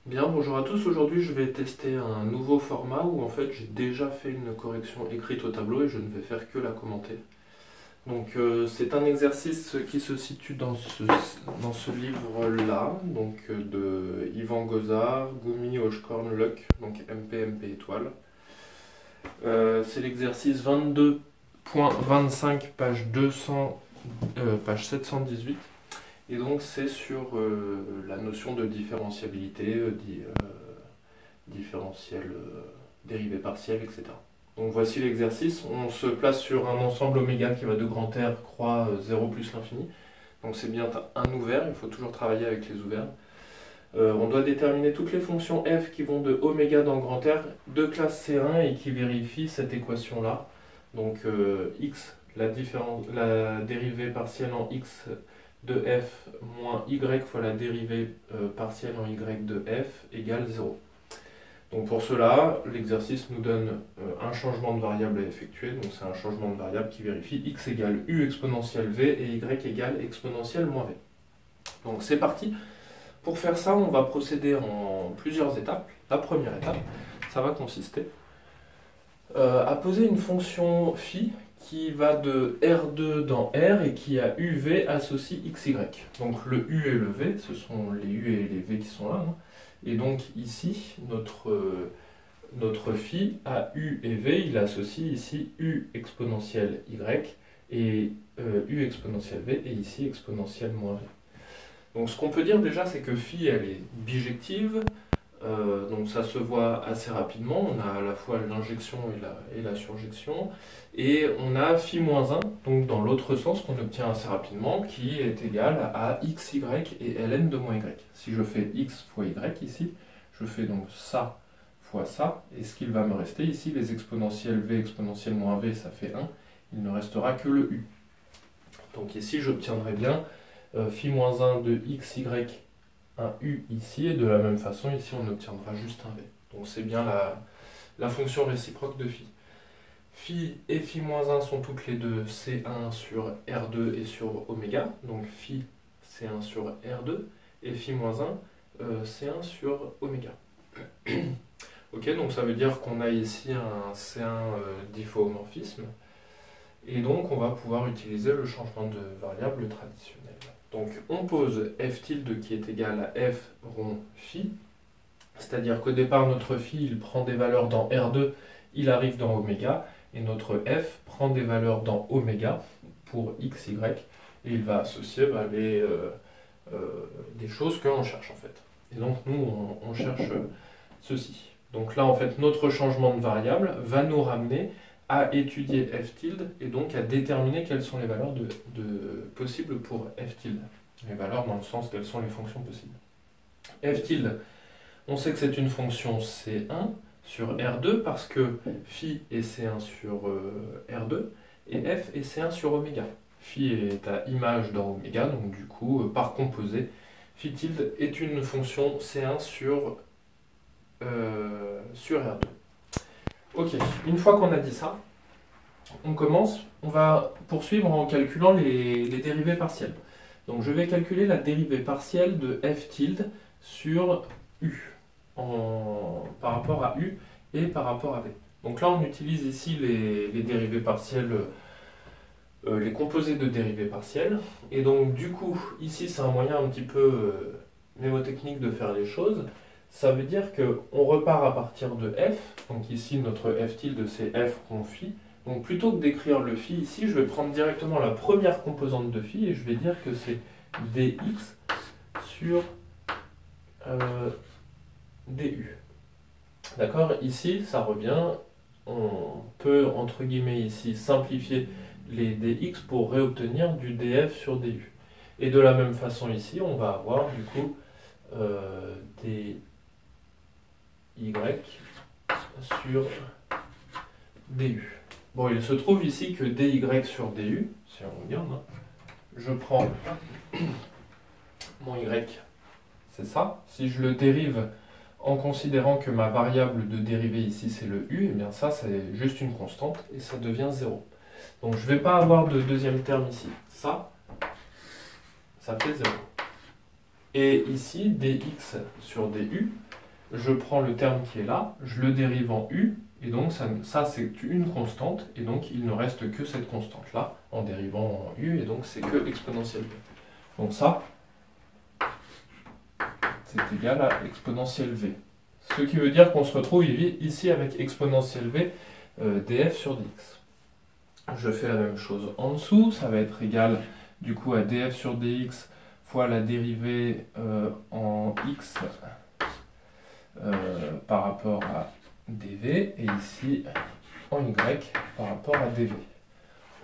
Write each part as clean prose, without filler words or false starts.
Bien, bonjour à tous. Aujourd'hui, je vais tester un nouveau format où en fait j'ai déjà fait une correction écrite au tableau et je ne vais faire que la commenter. Donc, c'est un exercice qui se situe dans ce livre-là, de Yvan Gozard, Goumi, Hochkorn, Luck, donc MP étoile. C'est l'exercice 22.25, page 718. Et donc c'est sur la notion de différentiabilité, différentiel, dérivée partielle, etc. Donc voici l'exercice. On se place sur un ensemble oméga qui va de grand R croix 0 plus l'infini. Donc c'est bien un ouvert, il faut toujours travailler avec les ouverts. On doit déterminer toutes les fonctions f qui vont de oméga dans grand R de classe C1 et qui vérifient cette équation-là. Donc x, la dérivée partielle en x de f moins y fois la dérivée partielle en y de f égale 0. Donc pour cela, l'exercice nous donne un changement de variable à effectuer. Donc c'est un changement de variable qui vérifie x égale u exponentielle v et y égale exponentielle moins v. Donc c'est parti. Pour faire ça, on va procéder en plusieurs étapes. La première étape, ça va consister à poser une fonction phi qui va de R2 dans R et qui a UV associe XY. Donc le U et le V, ce sont les U et les V qui sont là. Et donc ici, notre phi a U et V, il associe ici U exponentielle Y et U exponentielle V et ici exponentielle moins V. Donc ce qu'on peut dire déjà, c'est que phi, elle est bijective. Donc ça se voit assez rapidement, on a à la fois l'injection et la surjection, et on a phi moins 1, donc dans l'autre sens qu'on obtient assez rapidement, qui est égal à xy et ln de moins y. Si je fais x fois y ici, je fais donc ça fois ça, et ce qu'il va me rester ici, les exponentielles v exponentielle moins v, ça fait 1, il ne restera que le u. Donc ici j'obtiendrai bien phi moins 1 de xy un u ici, et de la même façon, ici, on obtiendra juste un v. Donc c'est bien la fonction réciproque de phi. Phi et phi moins 1 sont toutes les deux C1 sur R2 et sur oméga. Donc phi C1 sur R2 et phi moins 1 C1 sur oméga. Ok, donc ça veut dire qu'on a ici un C1 difféomorphisme. Et donc on va pouvoir utiliser le changement de variable traditionnel. Donc on pose f tilde qui est égal à f rond phi, c'est-à-dire qu'au départ notre phi il prend des valeurs dans R2, il arrive dans oméga, et notre f prend des valeurs dans oméga pour xy, et il va associer des choses que l'on cherche en fait. Et donc nous on cherche ceci. Donc là en fait notre changement de variable va nous ramener à étudier f tilde et donc à déterminer quelles sont les valeurs possibles pour f tilde. Les valeurs dans le sens quelles sont les fonctions possibles. F tilde, on sait que c'est une fonction C1 sur R2 parce que phi est C1 sur R2 et f est C1 sur oméga. Phi est à image dans oméga, donc du coup, par composé, phi tilde est une fonction C1 sur R2. Ok, une fois qu'on a dit ça, on va poursuivre en calculant les dérivées partielles. Donc je vais calculer la dérivée partielle de f tilde sur u, par rapport à u et par rapport à v. Donc là on utilise ici les dérivées partielles, les composés de dérivées partielles. Et donc du coup, ici c'est un moyen un petit peu mnémotechnique de faire les choses. Ça veut dire qu'on repart à partir de f, donc ici notre f tilde c'est f rond phi. Donc plutôt que d'écrire le phi ici, je vais prendre directement la première composante de phi et je vais dire que c'est dx sur du. D'accord? Ici, ça revient, on peut entre guillemets ici simplifier les dx pour réobtenir du df sur du. Et de la même façon ici, on va avoir du coup dy sur du. Bon, il se trouve ici que dy sur du, si on regarde, je prends mon y, c'est ça. Si je le dérive en considérant que ma variable de dérivée ici c'est le u, et bien ça c'est juste une constante et ça devient 0. Donc je ne vais pas avoir de deuxième terme ici. Ça fait 0. Et ici, dx sur du, je prends le terme qui est là, je le dérive en u, et donc ça c'est une constante, et donc il ne reste que cette constante-là, en dérivant en u, et donc c'est que exponentielle v. Donc ça, c'est égal à exponentielle v. Ce qui veut dire qu'on se retrouve ici avec exponentielle v df sur dx. Je fais la même chose en dessous, ça va être égal du coup à df sur dx fois la dérivée en x par rapport à dv, et ici en y par rapport à dv.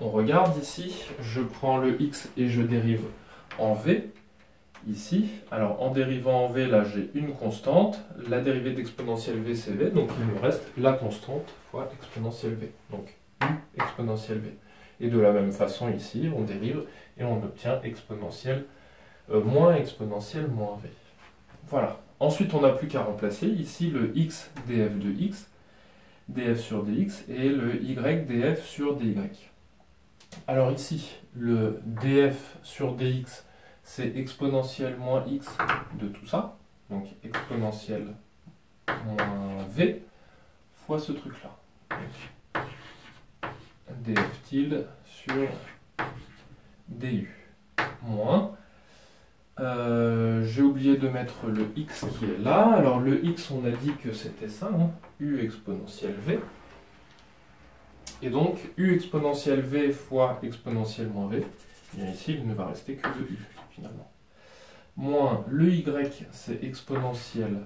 On regarde ici, je prends le x et je dérive en v, ici. Alors en dérivant en v, là j'ai une constante, la dérivée d'exponentielle v c'est v, donc il me reste la constante fois exponentielle v, donc u exponentielle v. Et de la même façon ici, on dérive et on obtient exponentielle moins exponentielle moins v. Voilà. Ensuite, on n'a plus qu'à remplacer ici le x df de x, df sur dx, et le y df sur dy. Alors ici, le df sur dx, c'est exponentielle moins x de tout ça, donc exponentielle moins v, fois ce truc-là. Df tilde sur du, moins... j'ai oublié de mettre le x qui est là. Alors le x, on a dit que c'était ça, hein, u exponentielle v. Et donc u exponentielle v fois exponentielle moins v, et bien ici il ne va rester que le u finalement. Moins le y, c'est exponentielle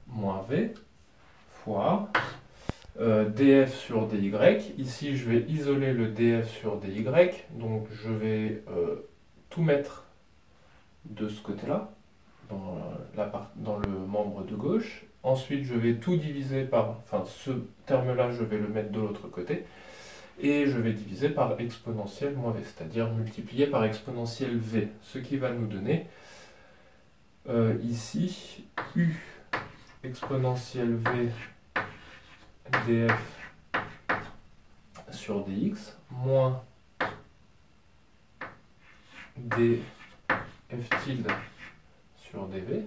moins v, fois df sur dy. Ici je vais isoler le df sur dy, donc je vais tout mettre de ce côté-là, dans le membre de gauche. Ensuite, je vais tout diviser par, enfin ce terme-là, je vais le mettre de l'autre côté, et je vais diviser par exponentielle moins v, c'est-à-dire multiplier par exponentielle v, ce qui va nous donner ici u exponentielle v df sur dx moins df tilde sur dv.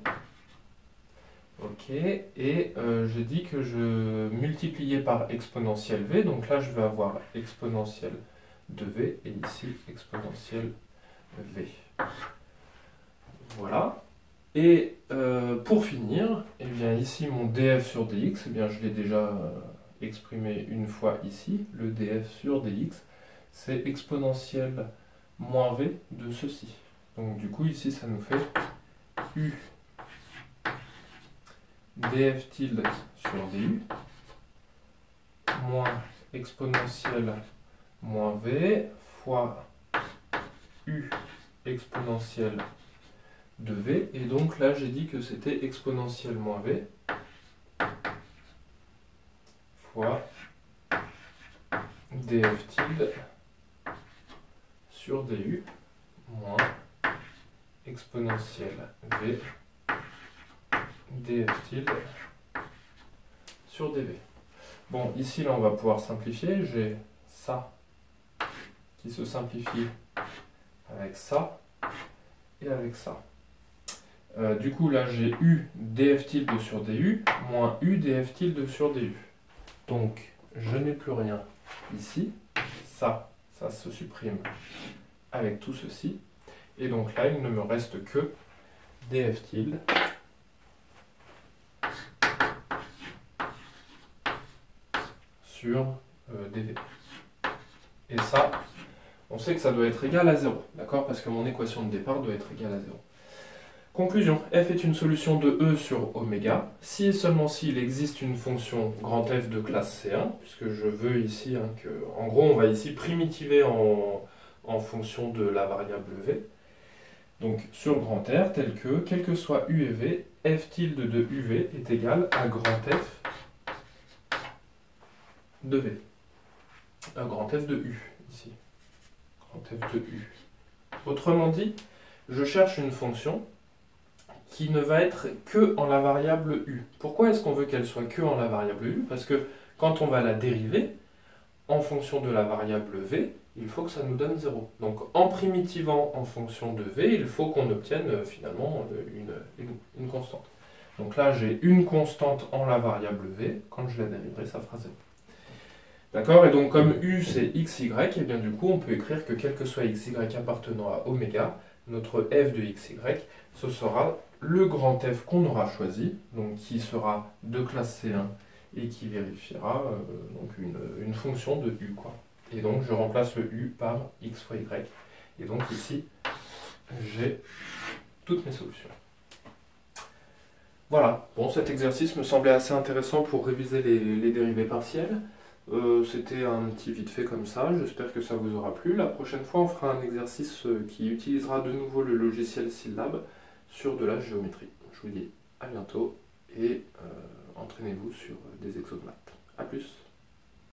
Ok, et j'ai dit que je multipliais par exponentielle v, donc là je vais avoir exponentielle de v, et ici exponentielle v. Voilà. Et pour finir, eh bien ici mon df sur dx, eh bien je l'ai déjà exprimé une fois ici, le df sur dx, c'est exponentielle moins v de ceci. Donc du coup ici ça nous fait u df tilde sur du moins exponentielle moins v fois u exponentielle de v, et donc là j'ai dit que c'était exponentielle moins v fois df tilde sur du moins exponentielle v df tilde sur dv. Bon, ici là on va pouvoir simplifier, j'ai ça qui se simplifie avec ça et avec ça. Du coup là j'ai u df tilde sur du moins u df tilde sur du. Donc je n'ai plus rien ici, ça se supprime avec tout ceci, et donc là il ne me reste que df tilde sur dv. Et ça, on sait que ça doit être égal à 0, d'accord? Parce que mon équation de départ doit être égale à 0. Conclusion, f est une solution de E sur oméga, si et seulement s'il existe une fonction grand F de classe C1, puisque je veux ici que, en gros, on va ici primitiver en fonction de la variable V. Donc, sur grand R, tel que, quel que soit U et V, f tilde de UV est égal à grand F de V. Grand F de U, ici. Grand F de U. Autrement dit, je cherche une fonction qui ne va être que en la variable u. Pourquoi est-ce qu'on veut qu'elle soit que en la variable u? Parce que quand on va la dériver, en fonction de la variable v, il faut que ça nous donne 0. Donc en primitivant en fonction de v, il faut qu'on obtienne finalement une constante. Donc là, j'ai une constante en la variable v. Quand je la dériverai, ça fera 0. D'accord? Et donc, comme u, c'est xy, et bien du coup, on peut écrire que quel que soit xy appartenant à oméga, notre f de xy, ce sera le grand F qu'on aura choisi, donc qui sera de classe C1 et qui vérifiera donc une fonction de u, quoi. Et donc, je remplace le u par x fois y. Et donc, ici, j'ai toutes mes solutions. Voilà, bon, cet exercice me semblait assez intéressant pour réviser les dérivées partielles. C'était un petit vite fait comme ça, j'espère que ça vous aura plu. La prochaine fois, on fera un exercice qui utilisera de nouveau le logiciel Syllab sur de la géométrie. Je vous dis à bientôt et entraînez-vous sur des exos de maths. A plus!